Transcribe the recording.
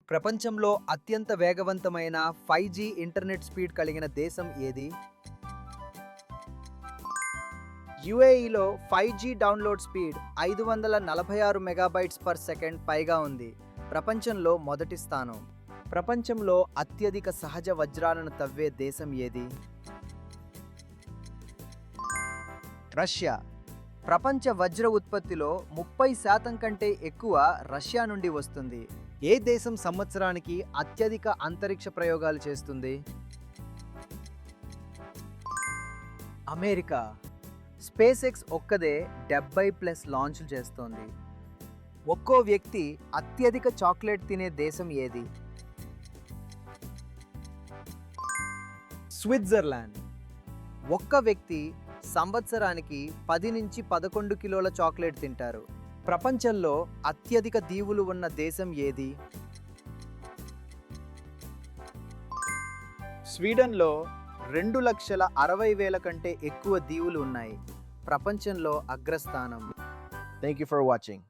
ప్రపంచంలో అత్యంత వేగవంతమైన 5G ఇంటర్నెట్ స్పీడ్ కలిగిన దేశం ఏది? యుఏఈలో 5G download speed 546 megabytes per second పైగా ఉంది. ప్రపంచంలో మొదటి స్థానం. ప్రపంచంలో అత్యధిక సహజ వజ్రాలను తవ్వే దేశం ఏది? రష్యా. ప్రపంచ వజ్ర ఉత్పత్తిలో 30% కంటే ఎక్కువ రష్యా నుండి వస్తుంది. ఏ దేశం సంవత్సరానికి అత్యధిక అంతరిక్ష ప్రయోగాలు చేస్తుంది? అమెరికా. స్పేస్ ఎక్స్ ఒక్కదే 70+ లాంచ్లు చేస్తోంది. ఒక్కో వ్యక్తి అత్యధిక చాక్లెట్ తినే దేశం ఏది? స్విట్జర్లాండ్. ఒక్క వ్యక్తి సంవత్సరానికి 10 నుంచి 11 కిలోల చాక్లెట్ తింటారు. ప్రపంచంలో అత్యధిక దీవులు ఉన్న దేశం ఏది? స్వీడన్లో 2,60,000 కంటే ఎక్కువ దీవులు ఉన్నాయి. ప్రపంచంలో అగ్రస్థానం. Thank you for watching.